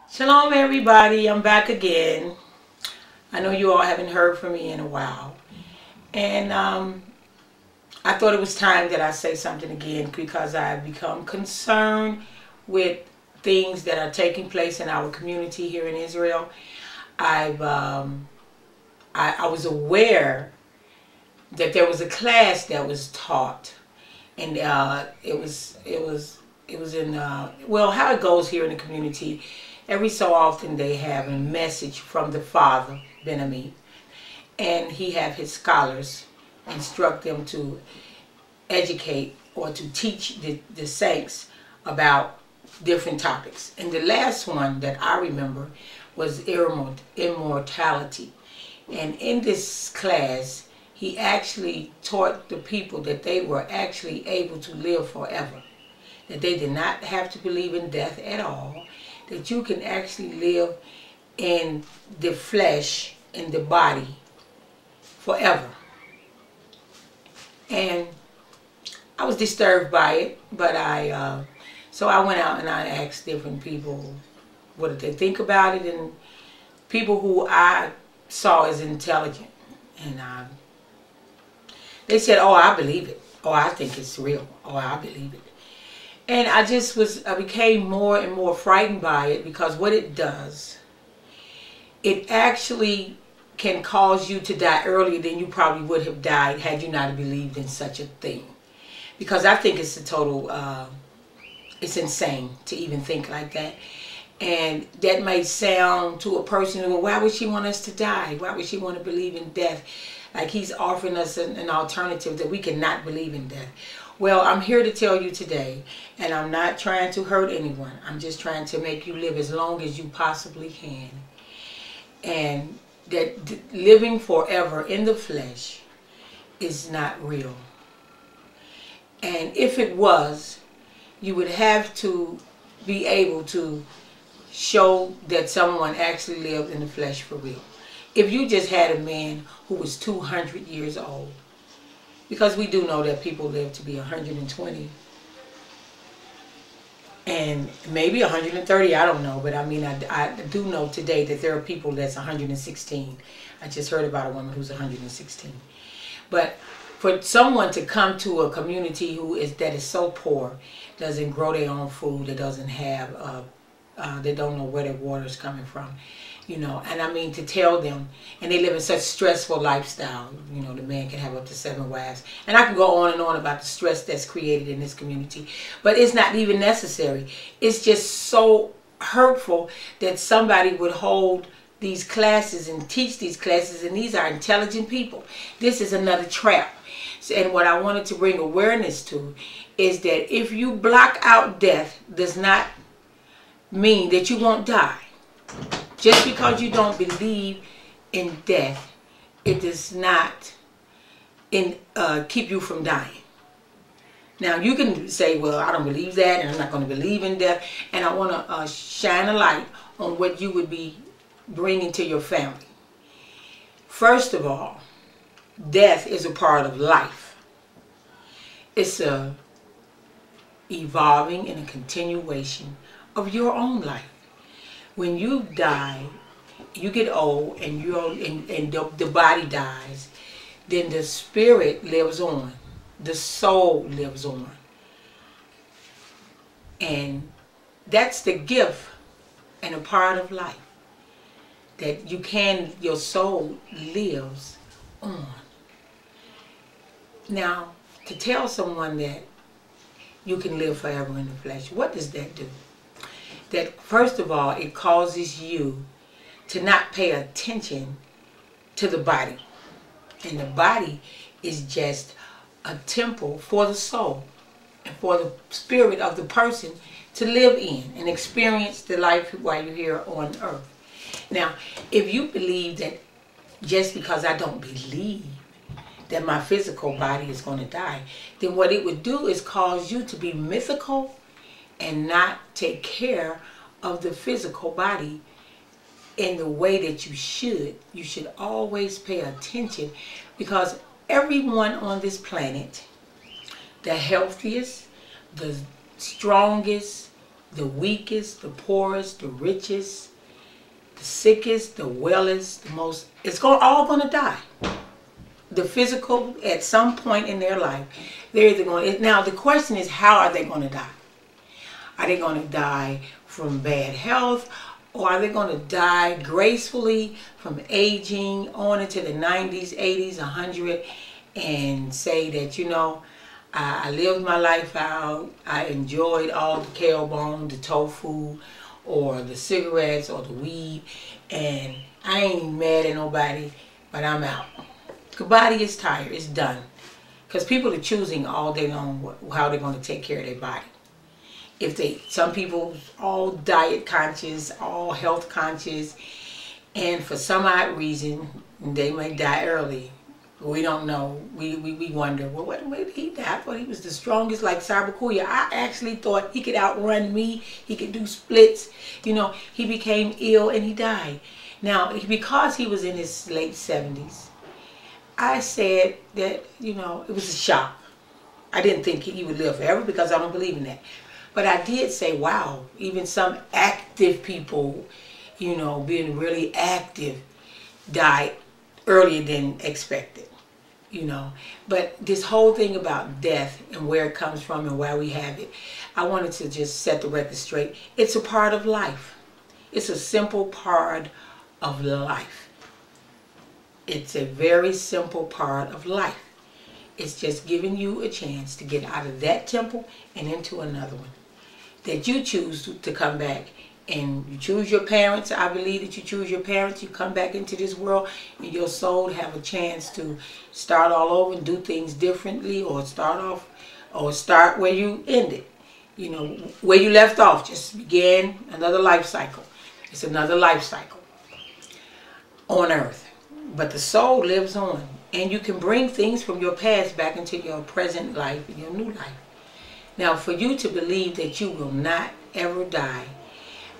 Shalom everybody, I'm back again. I know you all haven't heard from me in a while. And I thought it was time that I say something again because I've become concerned with things that are taking place in our community here in Israel. I was aware that there was a class that was taught, and it was in well, how it goes here in the community. Every so often they have a message from the Father, Ben-Ami, and he have his scholars instruct them to educate or to teach the saints about different topics. And the last one that I remember was immortality. And in this class, he actually taught the people that they were actually able to live forever, that they did not have to believe in death at all, that you can actually live in the flesh, in the body, forever. And I was disturbed by it, but so I went out and I asked different people what did they think about it, and people who I saw as intelligent, and they said, "Oh, I believe it. Oh, I think it's real. Oh, I believe it." And I became more and more frightened by it, because what it does, it actually can cause you to die earlier than you probably would have died had you not believed in such a thing. Because I think it's a total, it's insane to even think like that. And that may sound to a person, well, why would she want us to die? Why would she want to believe in death? Like he's offering us an alternative that we cannot believe in death. Well, I'm here to tell you today, and I'm not trying to hurt anyone. I'm just trying to make you live as long as you possibly can. And that living forever in the flesh is not real. And if it was, you would have to be able to show that someone actually lived in the flesh for real. If you just had a man who was 200 years old, because we do know that people live to be 120 and maybe 130, I don't know, but I mean, I do know today that there are people that's 116. I just heard about a woman who's 116. But for someone to come to a community that is so poor, doesn't grow their own food, that doesn't have, they don't know where their water is coming from, you know, and I mean to tell them, and they live in such stressful lifestyle, you know, the man can have up to 7 wives, and I can go on and on about the stress that's created in this community, but it's not even necessary. It's just so hurtful that somebody would hold these classes and teach these classes, and these are intelligent people. This is another trap. And what I wanted to bring awareness to is that if you block out death, does not mean that you won't die. Just because you don't believe in death, it does not keep you from dying. Now you can say, well, I don't believe that, and I'm not going to believe in death, and I want to shine a light on what you would be bringing to your family. First of all, death is a part of life. It's a evolving and a continuation of your own life. When you die, you get old, and the body dies, then the spirit lives on, the soul lives on, and that's the gift and a part of life, that your soul lives on. Now, to tell someone that you can live forever in the flesh, what does that do? That first of all, it causes you to not pay attention to the body. And the body is just a temple for the soul and for the spirit of the person to live in and experience the life while you're here on earth. Now, if you believe that just because I don't believe that my physical body is going to die, then what it would do is cause you to be mythical and not take care of the physical body in the way that you should. You should always pay attention, because everyone on this planet, the healthiest, the strongest, the weakest, the poorest, the richest, the sickest, the wellest, the most, it's all going to die. The physical, at some point in their life, they're either going to, now the question is, how are they going to die? Are they going to die from bad health? Or are they going to die gracefully from aging on into the 90s, 80s, 100, and say that, you know, I lived my life out, I enjoyed all the kale bone, the tofu, or the cigarettes, or the weed, and I ain't even mad at nobody, but I'm out. The body is tired, it's done. Because people are choosing all day long how they're going to take care of their body. Some people all diet conscious, all health conscious, and for some odd reason, they may die early. We don't know. We wonder, well, what did he die? I thought he was the strongest, like Sabakuya. I actually thought he could outrun me. He could do splits. You know, he became ill and he died. Now, because he was in his late 70s, I said that, you know, it was a shock. I didn't think he would live forever because I don't believe in that. But I did say, wow, even some active people, you know, being really active, died earlier than expected, you know. But this whole thing about death and where it comes from and why we have it, I wanted to just set the record straight. It's a part of life. It's a simple part of life. It's a very simple part of life. It's just giving you a chance to get out of that temple and into another one. That you choose to come back, and you choose your parents. I believe that you choose your parents. You come back into this world and your soul have a chance to start all over and do things differently, or start where you ended. You know, where you left off, just begin another life cycle. It's another life cycle on earth. But the soul lives on, and you can bring things from your past back into your present life and your new life. Now, for you to believe that you will not ever die,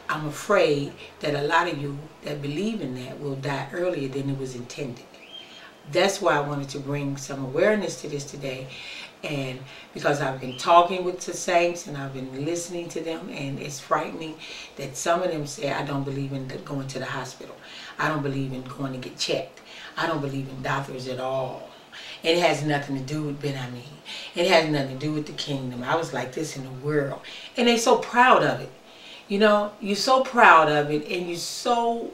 I'm afraid that a lot of you that believe in that will die earlier than it was intended. That's why I wanted to bring some awareness to this today, and because I've been talking with the saints and I've been listening to them, and it's frightening that some of them say, I don't believe in going to the hospital. I don't believe in going to get checked. I don't believe in doctors at all. It has nothing to do with Ben-Ami. It has nothing to do with the kingdom. I was like this in the world. And they're so proud of it. You know, you're so proud of it, and you're so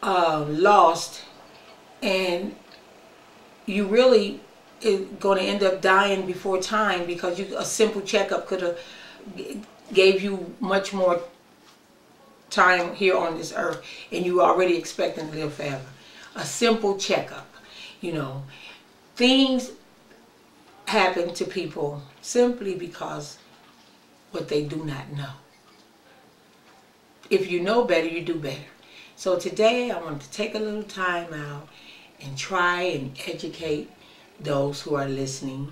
lost, and you really going to end up dying before time, because a simple checkup could have gave you much more time here on this earth, and you were already expecting to live forever. A simple checkup, you know. Things happen to people simply because what they do not know. If you know better, you do better. So today I want to take a little time out and try and educate those who are listening,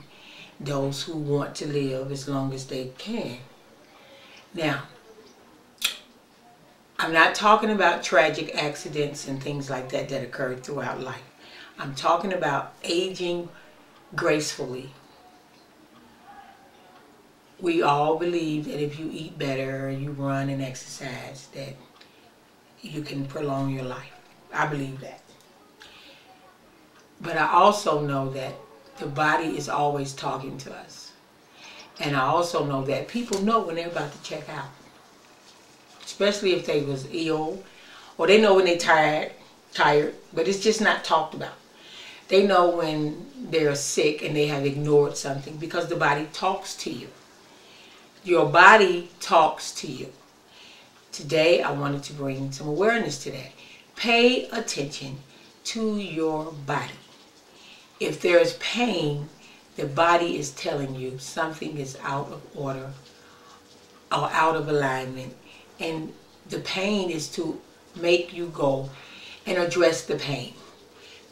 those who want to live as long as they can. Now, I'm not talking about tragic accidents and things like that that occurred throughout life. I'm talking about aging gracefully. We all believe that if you eat better, you run and exercise, that you can prolong your life. I believe that. But I also know that the body is always talking to us. And I also know that people know when they're about to check out. Especially if they was ill, or they know when they're tired, but it's just not talked about. They know when they're sick and they have ignored something, because the body talks to you. Your body talks to you. Today, I wanted to bring some awareness to that. Pay attention to your body. If there is pain, the body is telling you something is out of order or out of alignment. And the pain is to make you go and address the pain.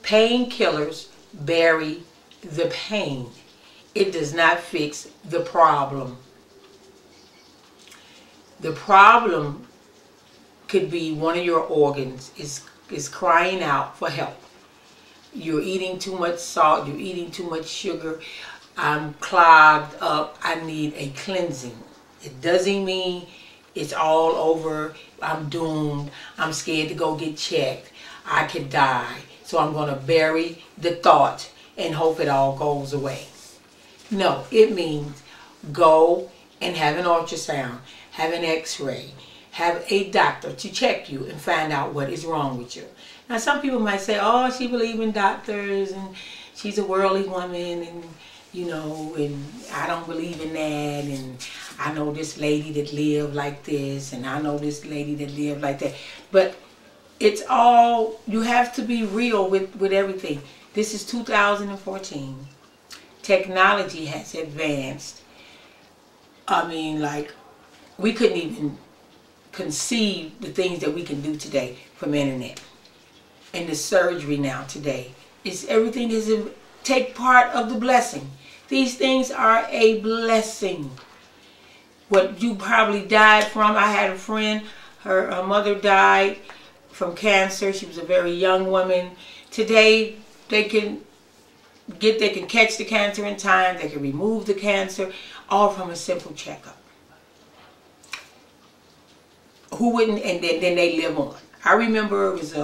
Painkillers bury the pain. It does not fix the problem. The problem could be one of your organs is crying out for help. You're eating too much salt, you're eating too much sugar, I'm clogged up, I need a cleansing. It doesn't mean It's all over. I'm doomed. I'm scared to go get checked. I could die. So I'm going to bury the thought and hope it all goes away. No, it means go and have an ultrasound, have an x-ray, have a doctor to check you and find out what is wrong with you. Now some people might say, oh, she believes in doctors and she's a worldly woman and you know, and I don't believe in that, and I know this lady that lived like this, and I know this lady that lived like that. But it's all, you have to be real with everything. This is 2014. Technology has advanced. I mean, like, we couldn't even conceive the things that we can do today from internet. And the surgery now today, is everything is take part of the blessing. These things are a blessing. What you probably died from, I had a friend, her mother died from cancer. She was a very young woman. Today, they can catch the cancer in time. They can remove the cancer, all from a simple checkup. Who wouldn't? And then they live on. I remember it was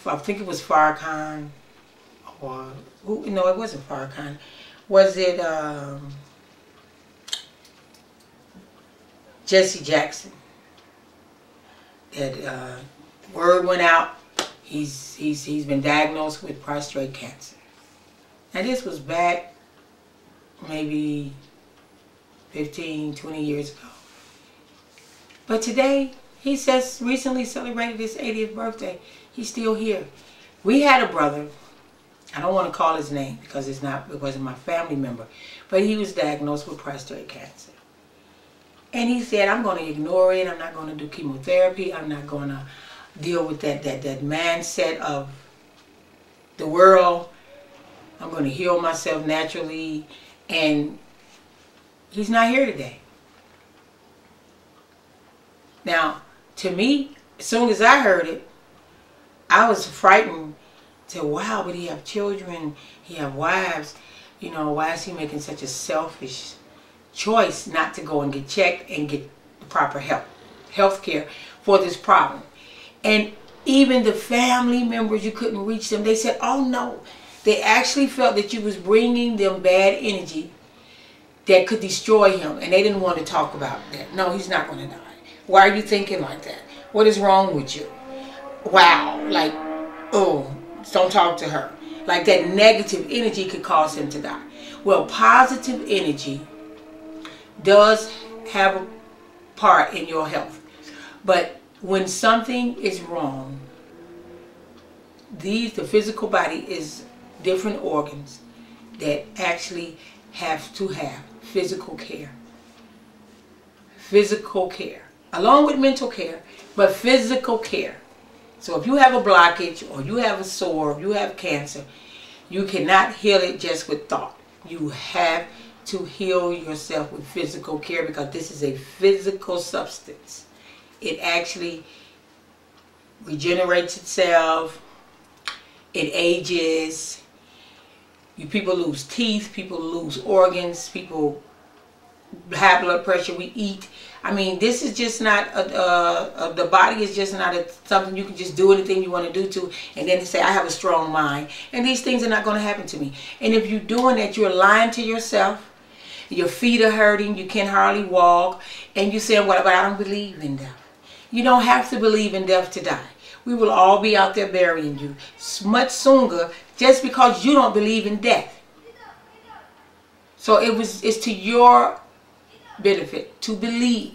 I think it was Farrakhan, or who? No, it wasn't Farrakhan. Was it Jesse Jackson? That word went out. He's been diagnosed with prostate cancer. Now this was back maybe 15, 20 years ago. But today, he says recently celebrated his 80th birthday. He's still here. We had a brother. I don't want to call his name because it wasn't my family member. But he was diagnosed with prostate cancer. And he said, I'm going to ignore it. I'm not going to do chemotherapy. I'm not going to deal with that mindset of the world. I'm going to heal myself naturally. And he's not here today. Now, to me, as soon as I heard it, I was frightened. Said, wow, but he have children, he have wives. You know, why is he making such a selfish choice not to go and get checked and get the proper health care for this problem? And even the family members, you couldn't reach them. They said, oh no. They actually felt that you was bringing them bad energy that could destroy him. And they didn't want to talk about that. No, he's not going to die. Why are you thinking like that? What is wrong with you? Wow. Like, oh, don't talk to her. Like that negative energy could cause him to die. Well, positive energy does have a part in your health. But when something is wrong, the physical body is different organs that actually have to have physical care. Physical care. Along with mental care, but physical care. So if you have a blockage, or you have a sore, or you have cancer, you cannot heal it just with thought. You have to heal yourself with physical care, because this is a physical substance. It actually regenerates itself. It ages. People lose teeth. People lose organs. People high blood pressure. We eat. I mean, this is just not the body is just not something you can just do anything you want to do to, and then say I have a strong mind, and these things are not going to happen to me. And if you're doing that, you're lying to yourself. Your feet are hurting. You can hardly walk, and you say, "Well, but I don't believe in death." You don't have to believe in death to die. We will all be out there burying you much sooner, just because you don't believe in death. So it's to your benefit to believe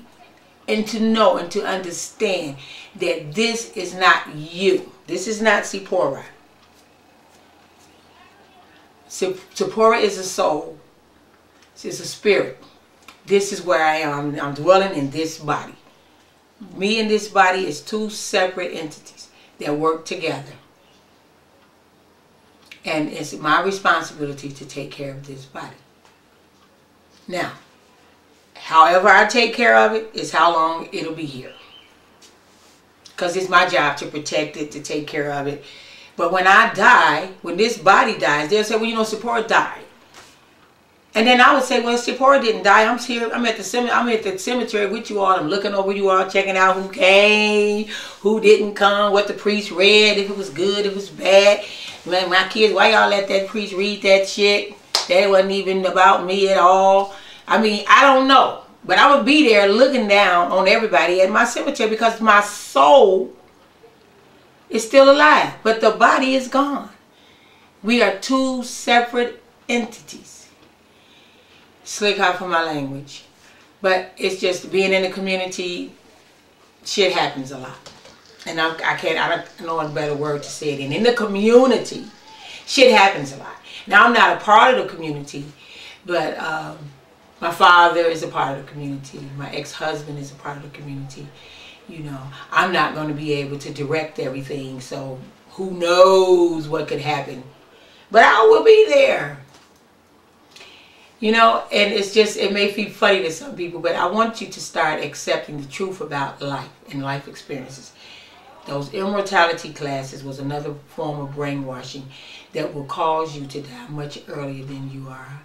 and to know and to understand that this is not you. This is not Seporah. Seporah is a soul. It's a spirit. This is where I am. I'm dwelling in this body. Me and this body is two separate entities that work together. And it's my responsibility to take care of this body. Now, however I take care of it is how long it'll be here. Because it's my job to protect it, to take care of it. But when I die, when this body dies, they'll say, well, you know, Seporah died. And then I would say, well, Seporah didn't die. I'm here. I'm at the cemetery with you all. I'm looking over you all, checking out who came, who didn't come, what the priest read, if it was good, if it was bad. Man, my kids, why y'all let that priest read that shit? That wasn't even about me at all. I mean, I don't know. But I would be there looking down on everybody at my cemetery because my soul is still alive. But the body is gone. We are two separate entities. Slick out for my language. But it's just being in the community, shit happens a lot. And I don't know a better word to say it in. In the community, shit happens a lot. Now, I'm not a part of the community, but my father is a part of the community. My ex-husband is a part of the community. You know, I'm not going to be able to direct everything, so who knows what could happen. But I will be there. You know, and it's just, it may feel funny to some people, but I want you to start accepting the truth about life and life experiences. Those immortality classes was another form of brainwashing that will cause you to die much earlier than you are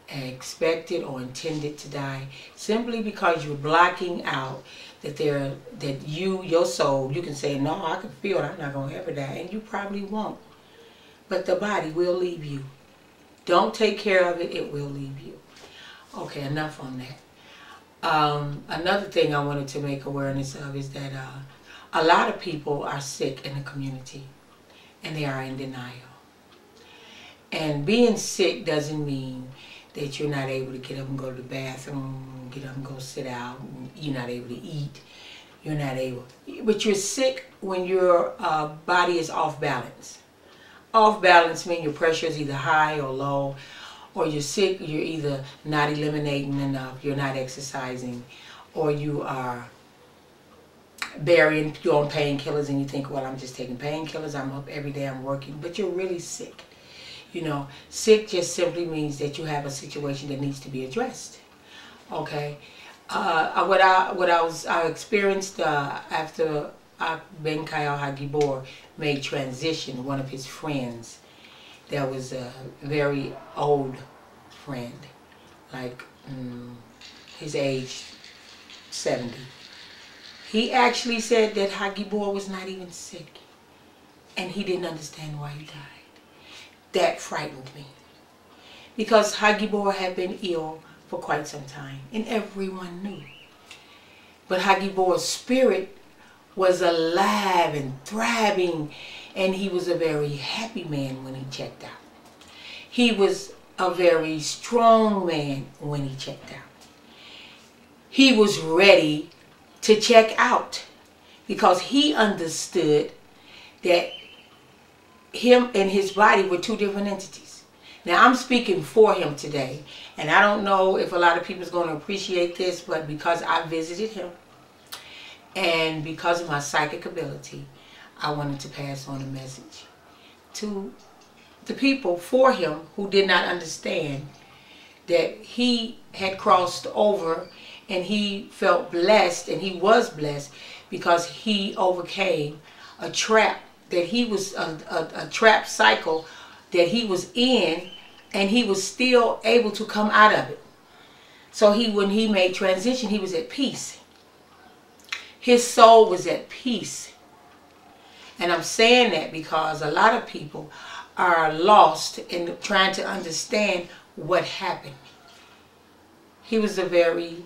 expected or intended to die, simply because you're blocking out that your soul, you can say, no, I can feel it, I'm not going to ever die, and you probably won't. But the body will leave you. Don't take care of it, it will leave you. Okay, enough on that. Another thing I wanted to make awareness of is that a lot of people are sick in the community and they are in denial. And being sick doesn't mean that you're not able to get up and go to the bathroom, get up and go sit out, you're not able to eat, you're not able. But you're sick when your body is off balance. Off balance means your pressure is either high or low, or you're sick, you're either not eliminating enough, you're not exercising, or you are burying, you're on painkillers and you think, well, I'm just taking painkillers, I'm up every day, I'm working, but you're really sick. You know, sick just simply means that you have a situation that needs to be addressed. Okay? What I experienced after Ben Kyle Hagibor made transition, one of his friends that was a very old friend, like his age 70. He actually said that Hagibor was not even sick and he didn't understand why he died. That frightened me because Hagibor had been ill for quite some time and everyone knew. But Hagibor's spirit was alive and thriving, and he was a very happy man when he checked out. He was a very strong man when he checked out. He was ready to check out because he understood that him and his body were two different entities. Now, I'm speaking for him today, and I don't know if a lot of people is going to appreciate this, but because I visited him, and because of my psychic ability, I wanted to pass on a message to the people for him who did not understand that he had crossed over and he felt blessed, and he was blessed because he overcame a trap that he was, a trap cycle that he was in, and he was still able to come out of it. So when he made transition, he was at peace. His soul was at peace. And I'm saying that because a lot of people are lost in trying to understand what happened. He was a very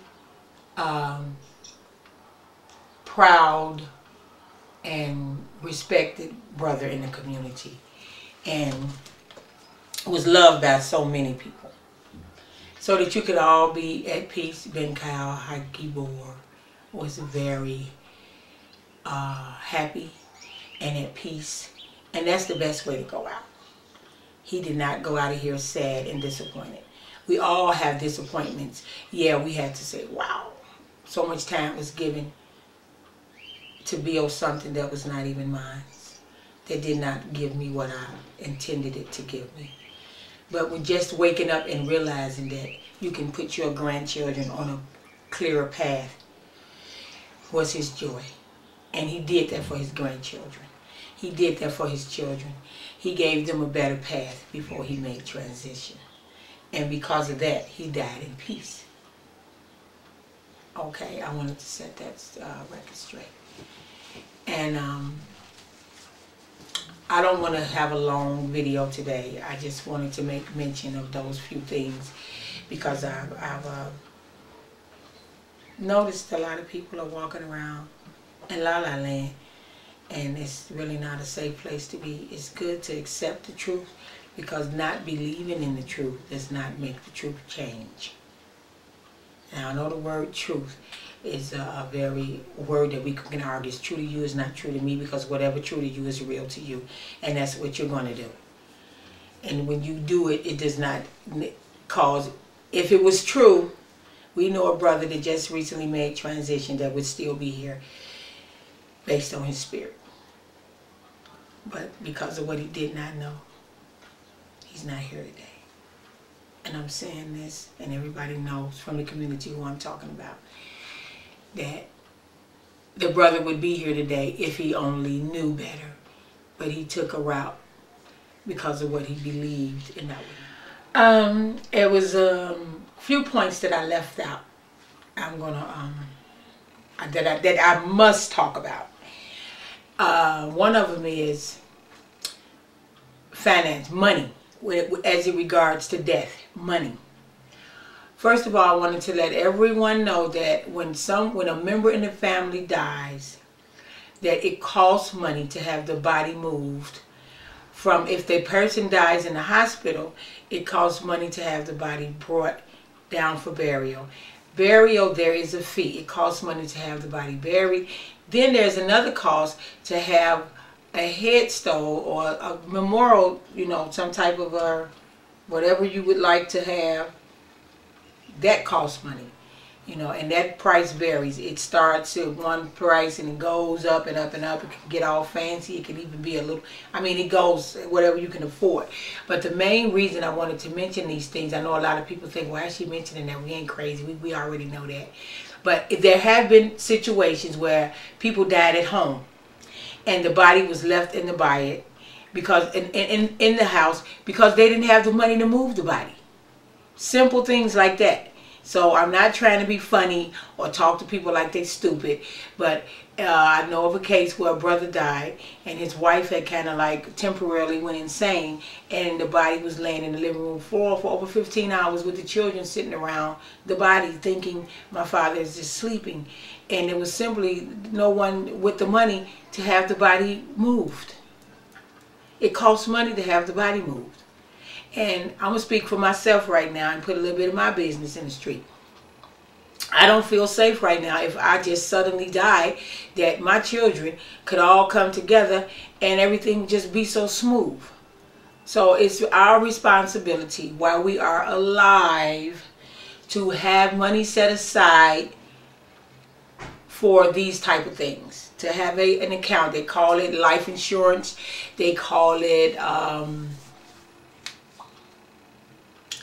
proud and respected brother in the community, and was loved by so many people. So that you could all be at peace. Ben Kyle Hagibor was very happy and at peace, and that's the best way to go out. He did not go out of here sad and disappointed. We all have disappointments. Yeah, we had to say, wow, so much time was given to build something that was not even mine, that did not give me what I intended it to give me. But with just waking up and realizing that you can put your grandchildren on a clearer path was his joy. And he did that for his grandchildren. He did that for his children. He gave them a better path before he made transition. And because of that, he died in peace. Okay, I wanted to set that record straight. And I don't want to have a long video today. I just wanted to make mention of those few things because I've noticed a lot of people are walking around in La La Land, and it's really not a safe place to be. It's good to accept the truth, because not believing in the truth does not make the truth change. Now, I know the word truth is a very word that we can argue. It's true to you is not true to me, because whatever true to you is real to you, and that's what you're going to do. And when you do it, it does not cause, if it was true, we know a brother that just recently made transition that would still be here based on his spirit. But because of what he did not know, he's not here today. And I'm saying this, and everybody knows from the community who I'm talking about, that the brother would be here today if he only knew better. But he took a route because of what he believed in that way. It was few points that I left out. I'm gonna that I must talk about. One of them is finance, money, as it regards to death, money. First of all, I wanted to let everyone know that when a member in the family dies, that it costs money to have the body moved. From, if the person dies in the hospital, it costs money to have the body brought down for burial. Burial, there is a fee. It costs money to have the body buried. Then there's another cost to have a headstone or a memorial, you know, some type of whatever you would like to have. That costs money, you know, and that price varies. It starts at one price and it goes up and up and up. It can get all fancy. It can even be a little, I mean, it goes whatever you can afford. But the main reason I wanted to mention these things, I know a lot of people think, why is she mentioning that? We ain't crazy. We already know that. But there have been situations where people died at home and the body was left in the body because in the house because they didn't have the money to move the body. Simple things like that. So I'm not trying to be funny or talk to people like they're stupid, but I know of a case where a brother died and his wife had kind of like temporarily went insane, and the body was laying in the living room floor for over 15 hours with the children sitting around the body thinking my father is just sleeping, and there was simply no one with the money to have the body moved. It costs money to have the body moved. And I'm going to speak for myself right now and put a little bit of my business in the street. I don't feel safe right now if I just suddenly died, that my children could all come together and everything would just be so smooth. So it's our responsibility while we are alive to have money set aside for these type of things. To have an account. They call it life insurance. They call it...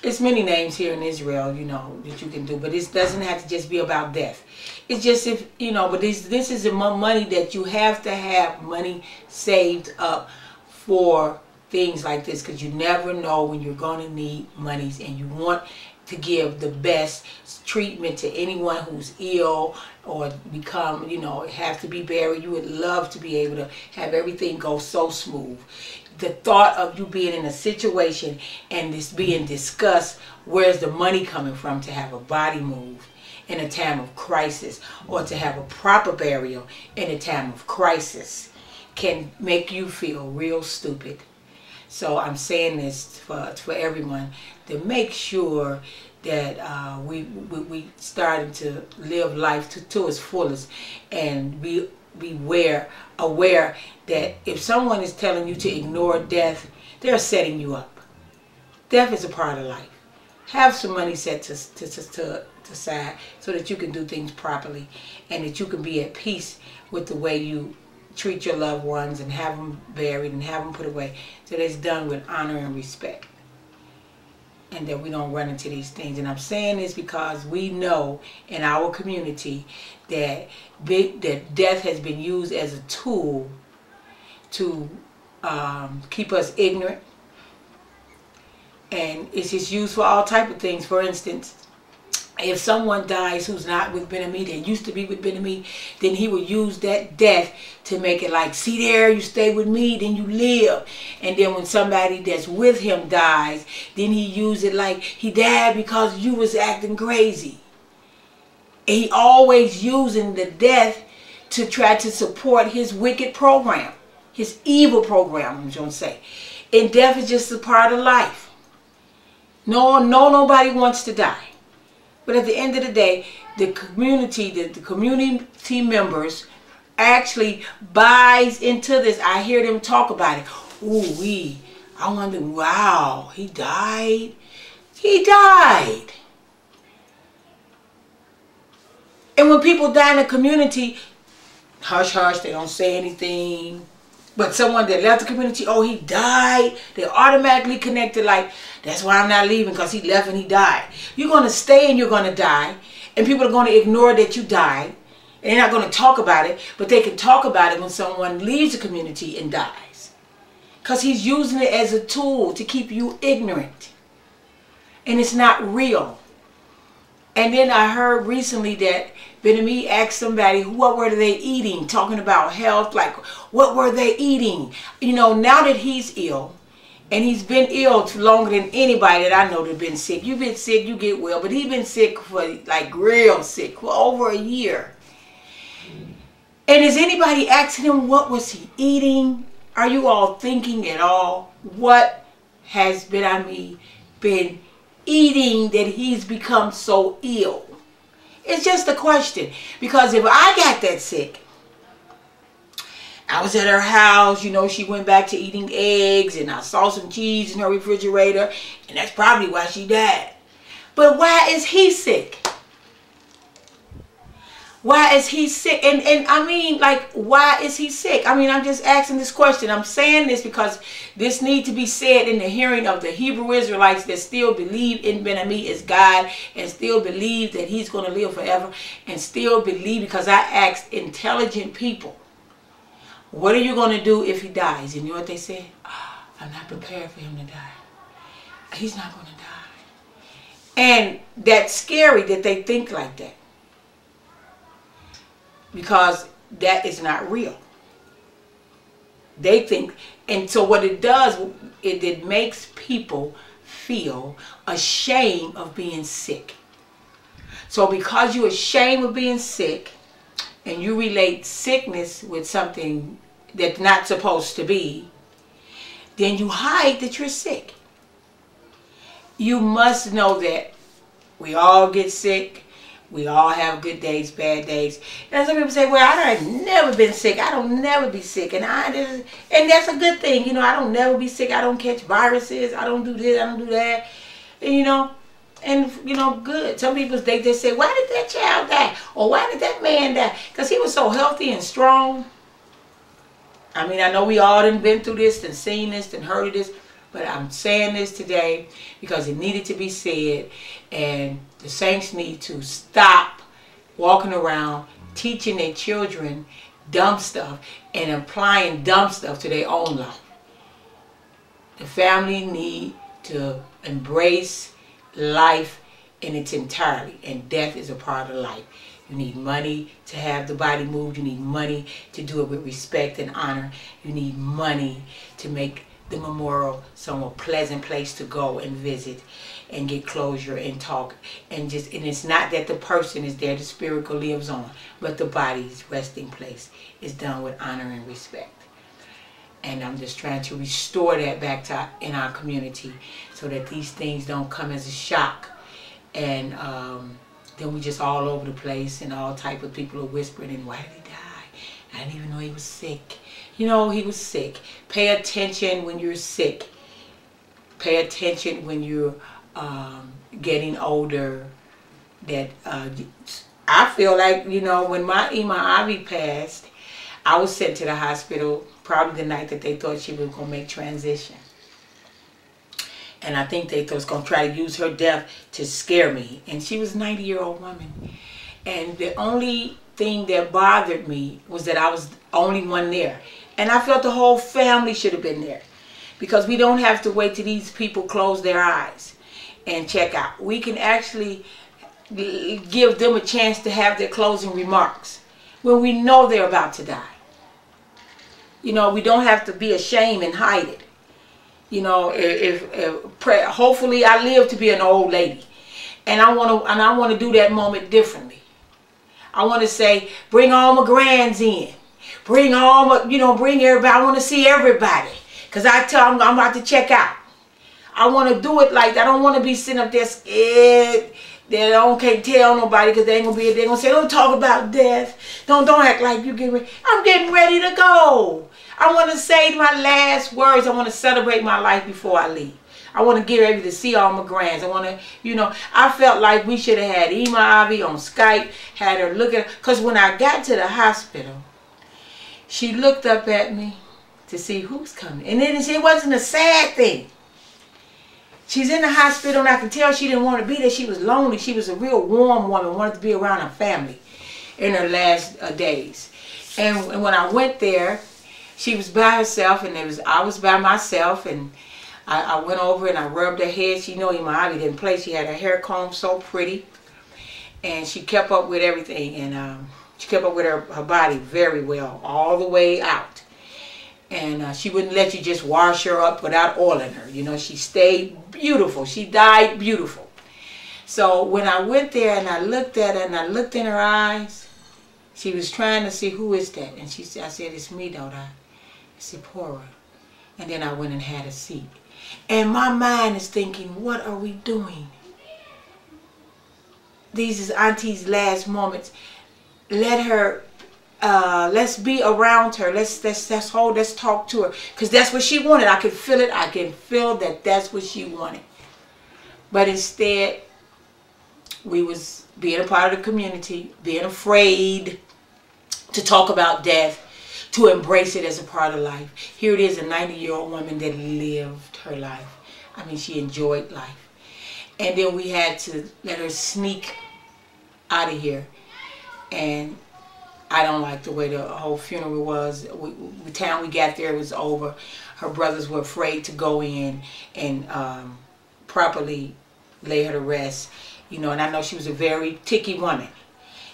it's many names here in Israel, you know, that you can do, but it doesn't have to just be about death. It's just, if you know, but this is the money that you have to have money saved up for things like this, because you never know when you're going to need monies, and you want to give the best treatment to anyone who's ill or become, you know, have to be buried. You would love to be able to have everything go so smooth. The thought of you being in a situation and this being discussed, where's the money coming from to have a body moved in a time of crisis, or to have a proper burial in a time of crisis, can make you feel real stupid. So I'm saying this for everyone, to make sure that we started to live life to its fullest, and be aware that if someone is telling you to ignore death, they're setting you up. Death is a part of life. Have some money set to side so that you can do things properly, and that you can be at peace with the way you treat your loved ones and have them buried and have them put away, so that it's done with honor and respect, and that we don't run into these things. And I'm saying this because we know in our community that death has been used as a tool to keep us ignorant And it's just used for all type of things. For instance, if someone dies who's not with Ben-Ami, that used to be with Ben-Ami, then he would use that death to make it like, see there, you stay with me, then you live. And then when somebody that's with him dies, then he use it like, he died because you was acting crazy. And he always using the death to try to support his wicked program, his evil program, I'm going to say. And death is just a part of life. Nobody wants to die. But at the end of the day, the community, the community members actually buys into this. I hear them talk about it. Ooh, I wonder, wow, he died. He died. And when people die in the community, hush, hush, they don't say anything. But someone that left the community, oh, he died, they automatically connected like, that's why I'm not leaving, because he left and he died. You're going to stay and you're going to die. And people are going to ignore that you died. And they're not going to talk about it. But they can talk about it when someone leaves the community and dies. Because he's using it as a tool to keep you ignorant. And it's not real. And then I heard recently that Ben-Ami asked somebody, what were they eating? Talking about health, like, what were they eating? You know, now that he's ill, and he's been ill longer than anybody that I know that's been sick. You've been sick, you get well, but he's been sick for, like, real sick, for over a year. And is anybody asking him, what was he eating? Are you all thinking at all? What has Ben-Ami been eating that he's become so ill? It's just a question. Because if I got that sick, I was at her house, you know, she went back to eating eggs, and I saw some cheese in her refrigerator, and that's probably why she died. But why is he sick? Why is he sick? And I mean, like, why is he sick? I mean, I'm just asking this question. I'm saying this because this needs to be said in the hearing of the Hebrew Israelites that still believe in Ben-Ami as God, and still believe that he's going to live forever, and still believe, because I asked intelligent people, what are you going to do if he dies? And you know what they said? Oh, I'm not prepared for him to die. He's not going to die. And that's scary that they think like that. Because that is not real. They think, and so what it does, it makes people feel ashamed of being sick. So because you're ashamed of being sick, and you relate sickness with something that's not supposed to be, then you hide that you're sick. You must know that we all get sick. We all have good days, bad days. And some people say, well, I've never been sick. I don't never be sick. And that's a good thing. You know, I don't never be sick. I don't catch viruses. I don't do this. I don't do that. And, you know, good. Some people, they just say, why did that child die? Or why did that man die? Because he was so healthy and strong. I mean, I know we all done been through this and seen this and heard of this. But I'm saying this today because it needed to be said. And the saints need to stop walking around teaching their children dumb stuff and applying dumb stuff to their own life. The family need to embrace life in its entirety. And death is a part of life. You need money to have the body moved. You need money to do it with respect and honor. You need money to make the memorial some pleasant place to go and visit and get closure and talk, and it's not that the person is there, the spirit lives on, but the body's resting place is done with honor and respect. And I'm just trying to restore that back to in our community so that these things don't come as a shock, and then we just all over the place, and all type of people are whispering, and why did he die? I didn't even know he was sick. You know, he was sick. Pay attention when you're sick. Pay attention when you're getting older. That I feel like, you know, when my Ivy passed, I was sent to the hospital probably the night that they thought she was going to make transition. And I think they thought was going to try to use her death to scare me. And she was a 90-year-old woman. And the only thing that bothered me was that I was the only one there. And I felt the whole family should have been there. because we don't have to wait till these people close their eyes and check out. We can actually give them a chance to have their closing remarks when we know they're about to die. You know, we don't have to be ashamed and hide it. You know, hopefully I live to be an old lady, and I want to do that moment differently. I want to say, bring all my grands in, bring all my, you know, bring everybody. I want to see everybody, because I tell them I'm about to check out. I want to do it like that. I don't want to be sitting up there scared that I can't tell nobody, because they ain't gonna be. They're gonna say, don't talk about death. Don't act like you get ready. I'm getting ready to go. I want to say my last words. I want to celebrate my life before I leave. I want to get ready to see all my grands. I want to, you know, I felt like we should have had Ima Avi on Skype, had her look at, because when I got to the hospital, she looked up at me to see who's coming. And then it wasn't a sad thing. She's in the hospital, and I could tell she didn't want to be there. She was lonely. She was a real warm woman, wanted to be around her family in her last days. And when I went there, she was by herself, and I was by myself, and I went over and I rubbed her head. She knew Ima Avi didn't play. She had her hair combed so pretty, and she kept up with everything, and she kept up with her body very well all the way out. And she wouldn't let you just wash her up without oiling her. You know, she stayed beautiful. She died beautiful. So when I went there and I looked at her and I looked in her eyes, she was trying to see, who is that? And I said, it's me, daughter. It's Seporah. And then I went and had a seat. And my mind is thinking, what are we doing? These is Auntie's last moments. Let her, let's be around her. Let's talk to her. Because that's what she wanted. I could feel it. I can feel that that's what she wanted. But instead, we was being a part of the community, being afraid to talk about death, to embrace it as a part of life. Here it is, a 90-year-old woman that lived her life. I mean, she enjoyed life. And then we had to let her sneak out of here. And I don't like the way the whole funeral was. The time we got there, it was over. Her brothers were afraid to go in and properly lay her to rest. You know, and I know she was a very ticky woman.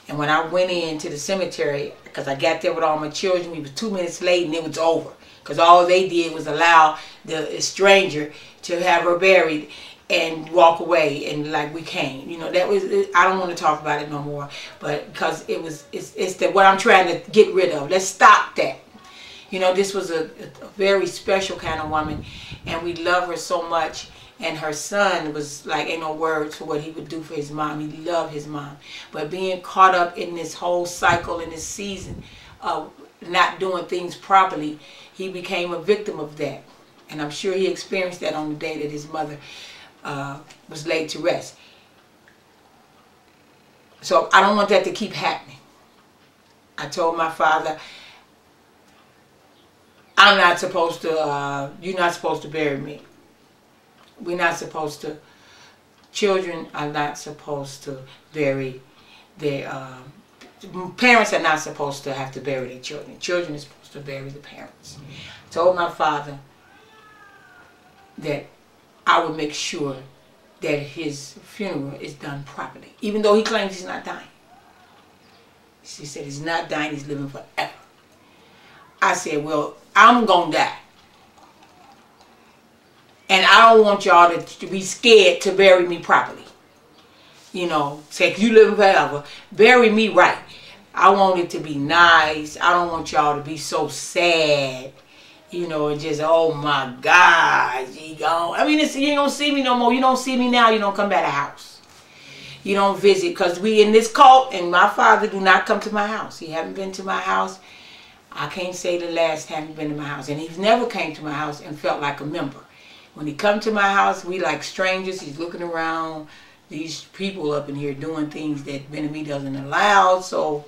And when I went into the cemetery, because I got there with all my children, we were 2 minutes late and it was over. Because all they did was allow the stranger to have her buried and walk away, and like we came. You know, that was, I don't want to talk about it no more. But because it's what I'm trying to get rid of. Let's stop that. You know, this was a very special kind of woman, and we love her so much. And her son was like, ain't no words for what he would do for his mom. He loved his mom. But being caught up in this whole cycle, in this season of not doing things properly, he became a victim of that. And I'm sure he experienced that on the day that his mother was laid to rest. So I don't want that to keep happening. I told my father, I'm not supposed to, you're not supposed to bury me. We're not supposed to, children are not supposed to bury their, parents are not supposed to have to bury their children. Children are supposed to bury the parents. I told my father that I would make sure that his funeral is done properly, even though he claims he's not dying. He said he's not dying, he's living forever. I said, well, I'm going to die. And I don't want y'all to be scared to bury me properly. You know, say, you live forever, bury me right. I want it to be nice. I don't want y'all to be so sad. You know, and just, oh my God, you gone. I mean, you don't see me no more. You don't see me now, you don't come by the house. You don't visit, because we in this cult, and my father do not come to my house. He haven't been to my house. I can't say the last time he's been to my house. And he's never came to my house and felt like a member. When he come to my house, we like strangers. He's looking around, these people up in here doing things that Benami doesn't allow. So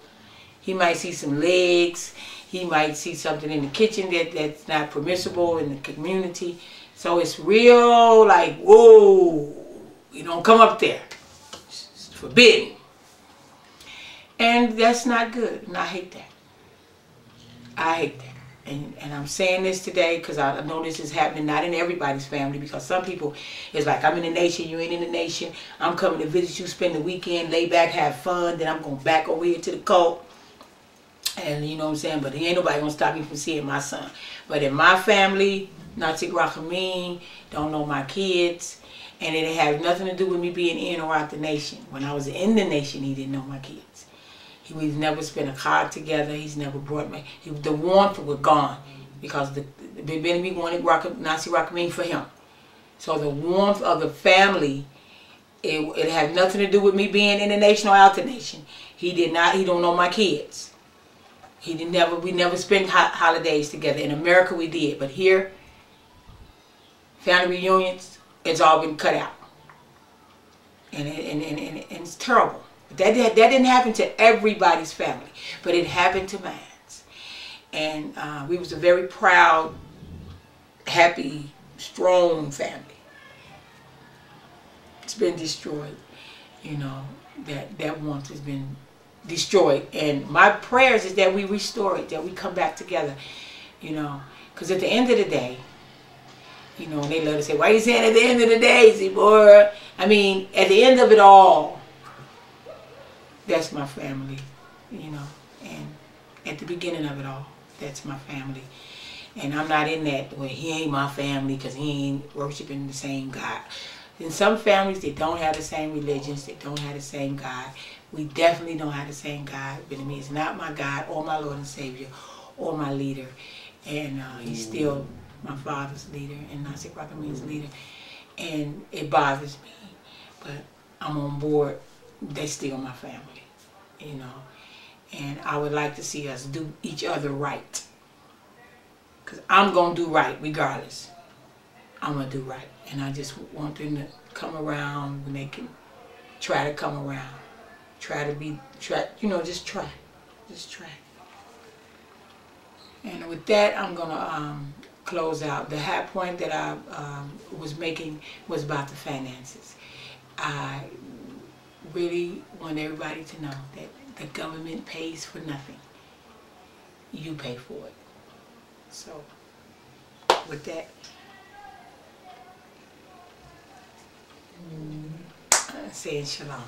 he might see some legs. He might see something in the kitchen that's not permissible in the community. So it's real like, whoa, you don't come up there. It's forbidden. And that's not good. And I hate that. I hate that. And I'm saying this today because I know this is happening not in everybody's family, because some people, it's like, I'm in the nation, you ain't in the nation. I'm coming to visit you, spend the weekend, lay back, have fun. Then I'm going back over here to the cult. And you know what I'm saying? But ain't nobody going to stop me from seeing my son. But in my family, Nazi Rahameen, don't know my kids. And it had nothing to do with me being in or out the nation. When I was in the nation, he didn't know my kids. We've never spent a card together. He's never brought me. The warmth was gone because the enemy wanted Nazi Rahameen for him. So the warmth of the family, it had nothing to do with me being in the nation or out the nation. He did not. He don't know my kids. We never spent holidays together. In America we did, but here, family reunions, it's all been cut out, and it's terrible. That didn't happen to everybody's family, but it happened to mine. And we was a very proud, happy, strong family. It's been destroyed, you know. That warmth has been destroyed. And my prayers is that we restore it, that we come back together, you know. Because at the end of the day, you know, and they love to say, why are you saying at the end of the day, Seporah? I mean, at the end of it all, that's my family, you know. And at the beginning of it all, that's my family. And I'm not in that, well, he ain't my family because he ain't worshiping the same God. In some families, they don't have the same religions. They don't have the same God. We definitely don't have the same God. But it means not my God or my Lord and Savior or my leader. And he's still my father's leader and Nazi Rahameen's leader. And it bothers me. But I'm on board. They're still my family, you know. And I would like to see us do each other right. Because I'm going to do right regardless. I'm going to do right. And I just want them to come around when they can try to come around. You know, just try. Just try. And with that, I'm going to close out. The high point that I was making was about the finances. I really want everybody to know that the government pays for nothing. You pay for it. So, with that, I'm saying shalom.